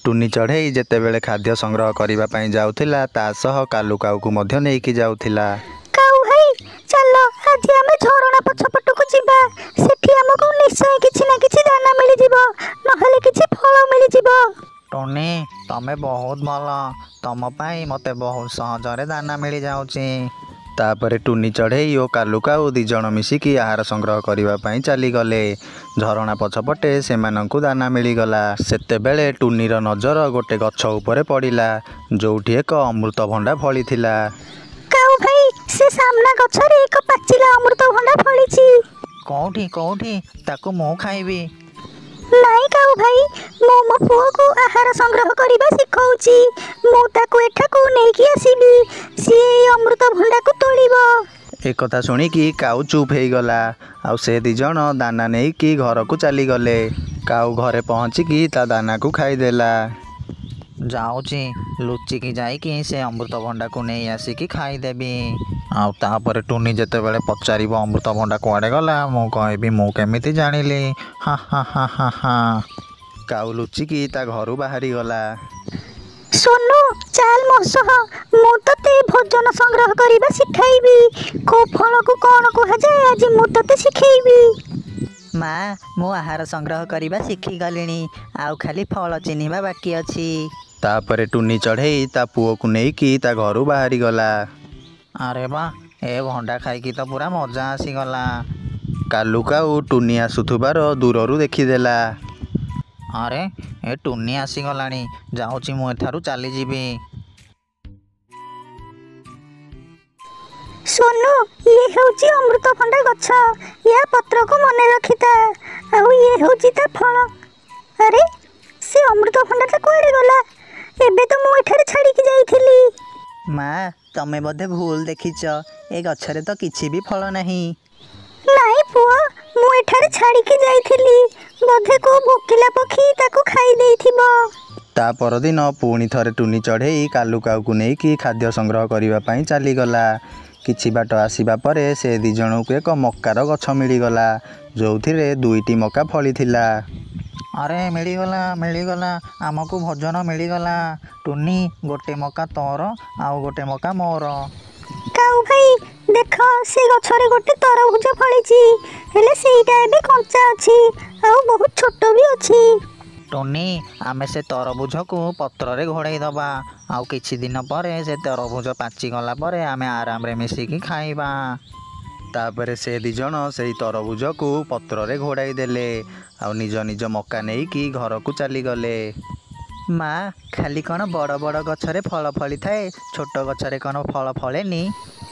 ଟୁନି ଚଢ଼େଇ ଯେତେବେଳେ ଖାଦ୍ୟ ସଂଗ୍ରହ କରିବା ପାଇଁ ଯାଉଥିଲା ତା ସହ କାଲୁ କାଉକୁ ମଧ୍ୟ ନେଇକି ଯାଉଥିଲା। କାଉ ଭାଇ ଚାଲ ଆଜି ଆମେ ଝରଣା ପଛପଟକୁ ଯିବା। ସେଠି ଆମକୁ ନିଶ୍ଚୟ କିଛି ନା କିଛି ଦାନା ମିଳିଯିବ, ନହେଲେ କିଛି ଫଳ ମିଳିଯିବ। ଟୁନି ତମେ ବହୁତ ଭଲ, ତମ ପାଇଁ ମୋତେ ବହୁତ ସହଜରେ ଦାନା ମିଳିଯାଉଛି। ତାପରେ ଟୁନି ଚଢ଼େଇ ଓ କାଲୁ କାଉ ଦିଜଣ ମିଶିକି ଆହାର ସଂଗ୍ରହ କରିବା ପାଇଁ ଚାଲିଗଲେ। ଝରଣା ପଛପଟେ ସେମାନଙ୍କୁ ଦାନା ମିଳିଗଲା। ସେତେବେଳେ ଟୁନିର ନଜର ଗୋଟେ ଗଛ ଉପରେ ପଡ଼ିଲା, ଯୋଉଠି ଏକ ଅମୃତଭଣ୍ଡା ଫଳିଥିଲା। କାଉ ଭାଇ ସେ ସାମ୍ନା ଗଛରେ ଏକ ପାଚିଲା ଅମୃତଭଣ୍ଡା ଫଳିଛି। କୋଉଠି କୋଉଠି ତାକୁ ମୁଁ ଖାଇବି। ନାଇଁ କାଉ ଭାଇ, ମୁଁ ମୋ ପୁଅକୁ ଆହାର ସଂଗ୍ରହ କରିବା ଶିଖଉଛି। ମୁଁ ତାକୁ ଏଠାକୁ ନେଇକି ଆସିବି, ସିଏ ଏଇ ଅମୃତଭଣ୍ଡାକୁ ତୋଳିବ। ଏକଥା ଶୁଣିକି କାଉ ଚୁପ୍ ହେଇଗଲା, ଆଉ ସେ ଦିଜଣ ଦାନା ନେଇକି ଘରକୁ ଚାଲିଗଲେ। କାଉ ଘରେ ପହଞ୍ଚିକି ତା ଦାନାକୁ ଖାଇଦେଲା। ଯାଉଛି ଲୁଚିକି ଯାଇକି ସେ ଅମୃତଭଣ୍ଡାକୁ ନେଇ ଆସିକି ଖାଇଦେବି। ଆଉ ତାପରେ ଟୁନି ଯେତେବେଳେ ପଚାରିବ ଅମୃତଭଣ୍ଡା କୁଆଡ଼େ ଗଲା, ମୁଁ କହିବି ମୁଁ କେମିତି ଜାଣିଲି। ହା ହା ହା ହା ହା। କାଉ ଲୁଚିକି ତା ଘରୁ ବାହାରିଗଲା। ସୋନୁ ଚାଲ ମୋ ସହ, ମୁଁ ତତେ ଭୋଜନ ସଂଗ୍ରହ କରିବା ଶିଖାଇବି। କୋଉ ଫଳକୁ କଣ କୁହାଯାଏ ଆଜି ମୁଁ ତତେ ଶିଖେଇବି। ମା, ମୁଁ ଆହାର ସଂଗ୍ରହ କରିବା ଶିଖିଗଲିଣି, ଆଉ ଖାଲି ଫଳ ଚିହ୍ନିବା ବାକି ଅଛି। ତାପରେ ଟୁନି ଚଢ଼େଇ ତା ପୁଅକୁ ନେଇକି ତା ଘରୁ ବାହାରିଗଲା। ଆରେ ବା, ଏ ଭଣ୍ଡା ଖାଇକି ତ ପୁରା ମଜା ଆସିଗଲା। କାଲୁ କାଉ ଟୁନି ଆସୁଥିବାର ଦୂରରୁ ଦେଖିଦେଲା। ଆରେ ଏ ଟୁନି ଆସିଗଲାଣି, ଯାଉଛି ମୁଁ ଏଠାରୁ ଚାଲିଯିବି। ସୋନୁ ଇଏ ହେଉଛି ଅମୃତଭଣ୍ଡା ଗଛ, ୟା ପତ୍ରକୁ ମନେ ରଖିଥା। ଆଉ ଇଏ ହେଉଛି ତା ଫଳ। ଆରେ ସେ ଅମୃତଭଣ୍ଡାଟା କୁଆଡ଼େ ଗଲା? ଏବେ ତ ମୁଁ ଏଠାରେ ଛାଡ଼ିକି ଯାଇଥିଲି। ମା, ତମେ ବୋଧେ ଭୁଲ ଦେଖିଛ, ଏ ଗଛରେ ତ କିଛି ବି ଫଳ ନାହିଁ। ନାଇଁ ପୁଅ, ମୁଁ ଏଠାରେ ଛାଡ଼ିକି ଯାଇଥିଲି, ବୋଧେ କୋଉ ଭୋକିଲା ପକ୍ଷୀ ତାକୁ ଖାଇ ଦେଇଥିବ। ତା ପରଦିନ ପୁଣି ଥରେ ଟୁନି ଚଢ଼େଇ କାଲୁ କାଉକୁ ନେଇକି ଖାଦ୍ୟ ସଂଗ୍ରହ କରିବା ପାଇଁ ଚାଲିଗଲା। କିଛି ବାଟ ଆସିବା ପରେ ସେ ଦିଜଣଙ୍କୁ ଏକ ମକାର ଗଛ ମିଳିଗଲା, ଯୋଉଥିରେ 2ଟି ମକା ଫଳିଥିଲା। ଆରେ ମିଳିଗଲା ମିଳିଗଲା, ଆମକୁ ଭୋଜନ ମିଳିଗଲା। ଟୁନି ଗୋଟେ ମକା ତୋର, ଆଉ ଗୋଟେ ମକା ମୋର। କାଉ ଭାଇ ଦେଖ, ସେ ଗଛରେ ଗୋଟେ ତରଭୁଜ ଫଳିଛି, ହେଲେ ସେଇଟା ଏବେ କଞ୍ଚା ଅଛି, ଆଉ ବହୁତ ଛୋଟ ବି ଅଛି। ଟୁନି ଆମେ ସେ ତରଭୁଜକୁ ପତ୍ରରେ ଘୋଡ଼େଇ ଦେବା, ଆଉ କିଛି ଦିନ ପରେ ସେ ତରଭୁଜ ପାଚିଗଲା ପରେ ଆମେ ଆରାମରେ ମିଶିକି ଖାଇବା। ତାପରେ ସେ ଦିଜଣ ସେଇ ତରଭୁଜକୁ ପତ୍ରରେ ଘୋଡ଼ାଇ ଦେଲେ, ଆଉ ନିଜ ନିଜ ମକା ନେଇକି ଘରକୁ ଚାଲିଗଲେ। ମା, ଖାଲି କ'ଣ ବଡ଼ ବଡ଼ ଗଛରେ ଫଳ ଫଳିଥାଏ, ଛୋଟ ଗଛରେ କ'ଣ ଫଳ ଫଳେନି?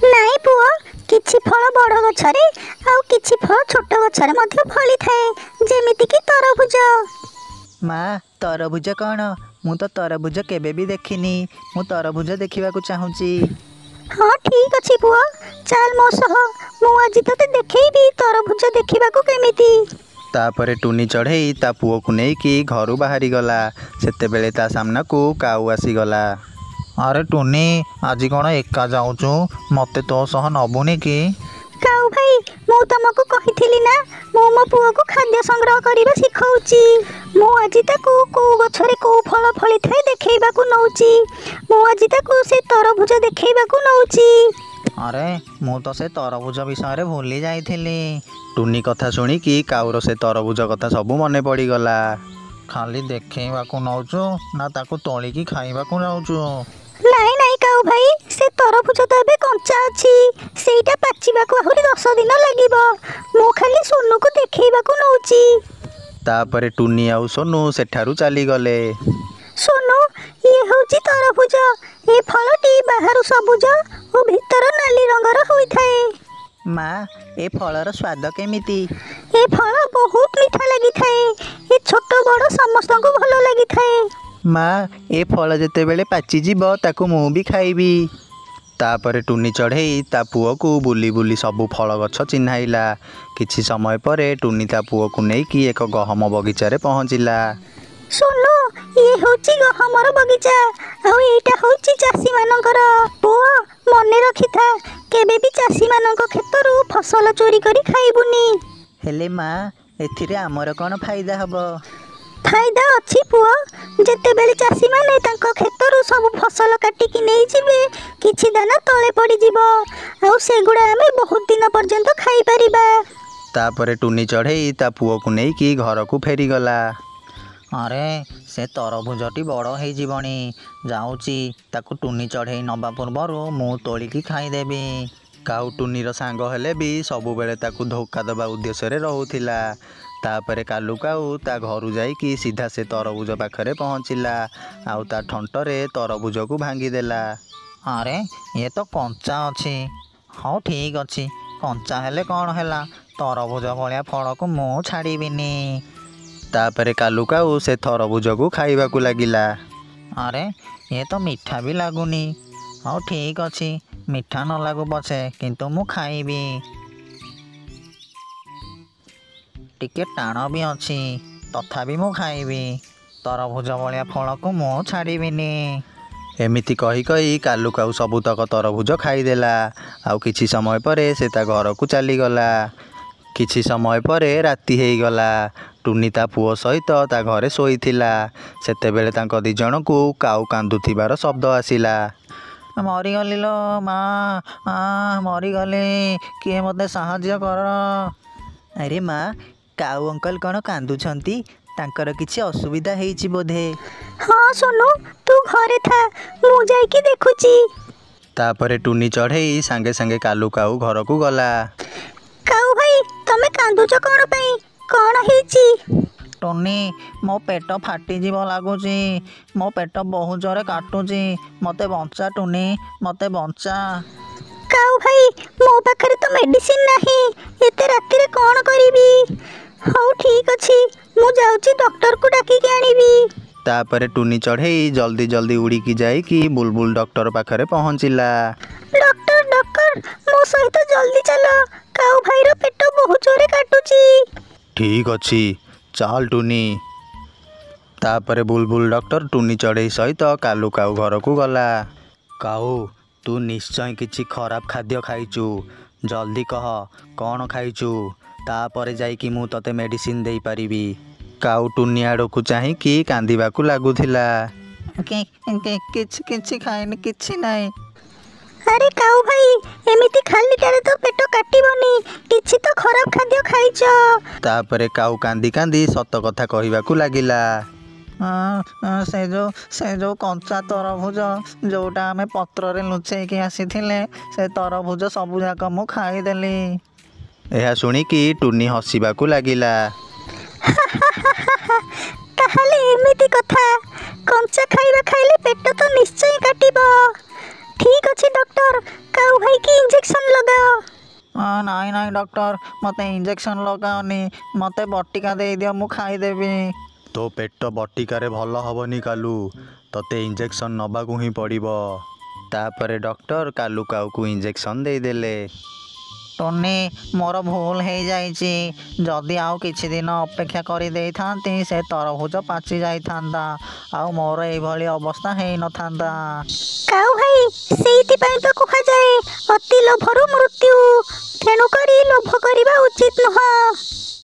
ନାଇଁ ପୁଅ, କିଛି ଫଳ ବଡ଼ ଗଛରେ ଆଉ କିଛି ଫଳ ଛୋଟ ଗଛରେ ମଧ୍ୟ ଫଳିଥାଏ, ଯେମିତିକି ତରଭୁଜ। ମା, ତରଭୁଜ କ'ଣ? ମୁଁ ତ ତରଭୁଜ କେବେ ବି ଦେଖିନି। ମୁଁ ତରଭୁଜ ଦେଖିବାକୁ ଚାହୁଁଛି। ହଁ ଠିକ୍ ଅଛି ପୁଅ, ଚାଲ ମୋ ସହ, ମୁଁ ଆଜି ତତେ ଦେଖେଇବି ତରଭୁଜ ଦେଖିବାକୁ କେମିତି। ତାପରେ ଟୁନି ଚଢ଼େଇ ତା ପୁଅକୁ ନେଇକି ଘରୁ ବାହାରିଗଲା। ସେତେବେଳେ ତା ସାମ୍ନାକୁ କାଉ ଆସିଗଲା। ଆରେ ଟୁନି ଆଜି କ'ଣ ଏକା ଯାଉଛୁ, ମୋତେ ତୋ ସହ ନବୁନି କି? କାଉ ଭାଇ, ମୁଁ ତମକୁ କହିଥିଲି ନା, ମୁଁ ମୋ ପୁଅକୁ ଖାଦ୍ୟ ସଂଗ୍ରହ କରିବା ଶିଖଉଛି। ମୁଁ ଆଜି ତାକୁ କୋଉ ଗଛରେ କୋଉ ଫଳ ଫଳିଥାଏ ଦେଖେଇବାକୁ ନଉଛି। ମୁଁ ଆଜି ତାକୁ ସେ ତରଭୁଜ ଦେଖେଇବାକୁ ନଉଛି। ଆରେ ମୁଁ ତ ସେ ତରଭୁଜ ବିଷୟରେ ଭୁଲି ଯାଇଥିଲି। ଟୁନି କଥା ଶୁଣିକି କାଉର ସେ ତରଭୁଜ କଥା ସବୁ ମନେ ପଡ଼ିଗଲା। ଖାଲି ଦେଖେଇବାକୁ ନଉଛୁ ନା ତାକୁ ତୋଳିକି ଖାଇବାକୁ ଯାଉଛୁ? ନାଇଁ ନାଇଁ କାଉ ଭାଇ, ସେ ତରଭୁଜ ତ ଏବେ କଞ୍ଚା ଅଛି, ସେଇଟା ପାଚିବାକୁ ଆହୁରି 10 ଦିନ ଲାଗିବ। ମୁଁ ଖାଲି ସୋନୁକୁ ଦେଖେଇବାକୁ ନଉଛି। ତାପରେ ଟୁନି ଆଉ ସୋନୁ ସେଠାରୁ ଚାଲିଗଲେ। ସୋନୁ, ଇଏ ହେଉଛି ତରଭୁଜ। ଏ ଫଳଟି ବାହାରୁ ସବୁଜ ଓ ଭିତର ନାଲି ରଙ୍ଗର ହୋଇଥାଏ। ମା, ଏ ଫଳର ସ୍ୱାଦ କେମିତି? ଏ ଫଳ ବହୁତ ମିଠା ଲାଗିଥାଏ। ଏ ଛୋଟ ବଡ଼ ସମସ୍ତଙ୍କୁ ଭଲ ଲାଗିଥାଏ। ମା, ଏ ଫଳ ଯେତେବେଳେ ପାଚିଯିବ ତାକୁ ମୁଁ ବି ଖାଇବି। ତାପରେ ଟୁନି ଚଢ଼େଇ ତା ପୁଅକୁ ବୁଲି ବୁଲି ସବୁ ଫଳ ଗଛ ଚିହ୍ନାଇଲା। କିଛି ସମୟ ପରେ ଟୁନି ତା ପୁଅକୁ ନେଇକି ଏକ ଗହମ ବଗିଚାରେ ପହଞ୍ଚିଲା। ସୋନୁ, ଇଏ ହେଉଛି ଗହମର ବଗିଚା, ଆଉ ଏଇଟା ହେଉଛି ଚାଷୀମାନଙ୍କର। ପୁଅ ମନେ ରଖିଥା, କେବେ ବି ଚାଷୀମାନଙ୍କ କ୍ଷେତରୁ ଫସଲ ଚୋରି କରି ଖାଇବୁନି। ହେଲେ ମା, ଏଥିରେ ଆମର କ'ଣ ଫାଇଦା ହବ? ଫାଇଦା ଅଛି ପୁଅ। ଯେତେବେଳେ ଚାଷୀମାନେ ତାଙ୍କ କ୍ଷେତରୁ ସବୁ ଫସଲ କାଟିକି ନେଇଯିବେ କିଛି ଦାନା ତଳେ ପଡ଼ିଯିବ, ଆଉ ସେଗୁଡ଼ା ଆମେ ବହୁତ ଦିନ ପର୍ଯ୍ୟନ୍ତ ଖାଇପାରିବା। ତାପରେ ଟୁନି ଚଢ଼େଇ ତା ପୁଅକୁ ନେଇକି ଘରକୁ ଫେରିଗଲା। ଆରେ ସେ ତରଭୁଜଟି ବଡ଼ ହେଇଯିବଣି, ଯାଉଛି ତାକୁ ଟୁନି ଚଢ଼େଇ ନେବା ପୂର୍ବରୁ ମୁଁ ତୋଳିକି ଖାଇଦେବି। କାଉ ଟୁନିର ସାଙ୍ଗ ହେଲେ ବି ସବୁବେଳେ ତାକୁ ଧୋକା ଦେବା ଉଦ୍ଦେଶ୍ୟରେ ରହୁଥିଲା। ତାପରେ କାଲୁ କାଉ ତା ଘରୁ ଯାଇକି ସିଧା ସେ ତରଭୁଜ ପାଖରେ ପହଞ୍ଚିଲା, ଆଉ ତା ଥଣ୍ଟରେ ତରଭୁଜକୁ ଭାଙ୍ଗିଦେଲା। ଆରେ ଇଏ ତ କଞ୍ଚା ଅଛି। ହଉ ଠିକ୍ ଅଛି, କଞ୍ଚା ହେଲେ କ'ଣ ହେଲା, ତରଭୁଜ ଭଳିଆ ଫଳକୁ ମୁଁ ଛାଡ଼ିବିନି। ତାପରେ କାଲୁ କାଉ ସେ ତରଭୁଜକୁ ଖାଇବାକୁ ଲାଗିଲା। ଆରେ ଇଏ ତ ମିଠା ବି ଲାଗୁନି। ହଉ ଠିକ୍ ଅଛି, ମିଠା ନ ଲାଗୁ ପଛେ କିନ୍ତୁ ମୁଁ ଖାଇବି। ଟିକେ ଟାଣ ବି ଅଛି, ତଥାପି ମୁଁ ଖାଇବି। ତରଭୁଜ ଭଳିଆ ଫଳକୁ ମୁଁ ଛାଡ଼ିବିନି। ଏମିତି କହି କହି କାଲୁ କାଉ ସବୁତକ ତରଭୁଜ ଖାଇଦେଲା। ଆଉ କିଛି ସମୟ ପରେ ସେ ତା ଘରକୁ ଚାଲିଗଲା। କିଛି ସମୟ ପରେ ରାତି ହେଇଗଲା। ଟୁନି ତା ପୁଅ ସହିତ ତା ଘରେ ଶୋଇଥିଲା। ସେତେବେଳେ ତାଙ୍କ ଦି ଜଣଙ୍କୁ କାଉ କାନ୍ଦୁଥିବାର ଶବ୍ଦ ଆସିଲା। ମରିଗଲି ଲୋ ମା, ମରିଗଲି, କିଏ ମୋତେ ସାହାଯ୍ୟ କର। ଆରେ ମା, କାଉ ଅଙ୍କଲ କ'ଣ କାନ୍ଦୁଛନ୍ତି? ତାଙ୍କର କିଛି ଅସୁବିଧା ହେଇଛି ବୋଧେ। ହଁ ସୋନୁ, ତୁ ଘରେ ଥା, ମୁଁ ଯାଇକି ଦେଖୁଛି। ତାପରେ ଟୁନି ଚଢ଼େଇ ସାଙ୍ଗେ ସାଙ୍ଗେ କାଲୁ କାଉ ଘରକୁ ଗଲା। କାଉ ଭାଇ, ତମେ କାନ୍ଦୁଛ କ'ଣ ପାଇଁ? କ'ଣ ହେଇଛି? ଟୁନି, ମୋ ପେଟ ଫାଟିଯିବ ଲାଗୁଛି। ମୋ ପେଟ ବହୁତ ଜୋରେ କାଟୁଛି। ମୋତେ ବଞ୍ଚା ଟୁନି, ମୋତେ ବଞ୍ଚା। କାଉ ଭାଇ, ମୋ ପାଖରେ ତ ମେଡିସିନ ନାହିଁ। ଏତେ ରାତିରେ କ'ଣ କରିବି? ହଉ ଠିକ୍ ଅଛି, ମୁଁ ଯାଉଛି ଡକ୍ଟରକୁ ଡାକିକି ଆଣିବି। ତାପରେ ଟୁନି ଚଢ଼େଇ ଜଲ୍ଦି ଜଲ୍ଦି ଉଡ଼ିକି ଯାଇକି ବୁଲବୁଲ ଡକ୍ଟର ପାଖରେ ପହଞ୍ଚିଲା। ଡକ୍ଟର, ଡକ୍ଟର, ମୋ ସହିତ ଜଲ୍ଦି ଚାଲ। କାଉ ଭାଇର ପେଟ ବହୁତ ଜୋରେ କାଟୁଛି। ଠିକ୍ ଅଛି, ଚାଲ ଟୁନି। ତାପରେ ବୁଲବୁଲ ଡକ୍ଟର ଟୁନି ଚଢ଼େଇ ସହିତ କାଲୁ କାଉ ଘରକୁ ଗଲା। କାଉ, ତୁ ନିଶ୍ଚୟ କିଛି ଖରାପ ଖାଦ୍ୟ ଖାଇଛୁ। ଜଲ୍ଦି କହ, କ'ଣ ଖାଇଛୁ? ତାପରେ ଯାଇକି ମୁଁ ତତେ ମେଡ଼ିସିନ ଦେଇପାରିବି। କାଉ ଟୁନି ଆଡ଼କୁ ଚାହିଁକି କାନ୍ଦିବାକୁ ଲାଗୁଥିଲା। କିଛି ଖାଇନି, କିଛି ନାହିଁ। ଆରେ କାଉ ଭାଇ, ଏମିତି ଖାଲିଟାରେ ତ ପେଟ କାଟିବନି, କିଛି ତ ଖରାପ ଖାଦ୍ୟ ଖାଇଛ। ତାପରେ କାଉ କାନ୍ଦି କାନ୍ଦି ସତ କଥା କହିବାକୁ ଲାଗିଲା। ସେ ଯେଉଁ କଞ୍ଚା ତରଭୁଜ ଯେଉଁଟା ଆମେ ପତ୍ରରେ ଲୁଚେଇକି ଆସିଥିଲେ, ସେ ତରଭୁଜ ସବୁଯାକ ମୁଁ ଖାଇଦେଲି। ଏହା ଶୁଣିକି ଟୁନି ହସିବାକୁ ଲାଗିଲା। ତାହେଲେ ଏମିତି କଥା, କଞ୍ଚା ଖାଇବା ଖାଇଲେ ପେଟ ତ ନିଶ୍ଚୟ କାଟିବ। ଠିକ୍ ଅଛି ଡକ୍ଟର, କାଉ ଭାଇକି ଇଞ୍ଜେକ୍ସନ ଲଗାଅ। ନାଇଁ ନାଇଁ ଡକ୍ଟର, ମୋତେ ଇଞ୍ଜେକ୍ସନ ଲଗାଅନି, ମୋତେ ବଟିକା ଦେଇଦିଅ, ମୁଁ ଖାଇଦେବି। ତୋ ପେଟ ବଟିକାରେ ଭଲ ହବନି କାଲୁ, ତତେ ଇଞ୍ଜେକ୍ସନ ନେବାକୁ ହିଁ ପଡ଼ିବ। ତାପରେ ଡକ୍ଟର କାଲୁ କାଉକୁ ଇଞ୍ଜେକ୍ସନ ଦେଇଦେଲେ। ଟୁନି, ମୋର ଭୁଲ ହେଇଯାଇଛି। ଯଦି ଆଉ କିଛି ଦିନ ଅପେକ୍ଷା କରିଦେଇଥାନ୍ତି ସେ ତରଭୁଜ ପାଚି ଯାଇଥାନ୍ତା, ଆଉ ମୋର ଏଇଭଳି ଅବସ୍ଥା ହେଇନଥାନ୍ତା। କାଉ ଭାଇ, ସେଇଥିପାଇଁ ତ କୁହାଯାଏ ଅତି ଲୋଭରୁ ମୃତ୍ୟୁ। ତେଣୁକରି ଲୋଭ କରିବା ଉଚିତ ନୁହଁ।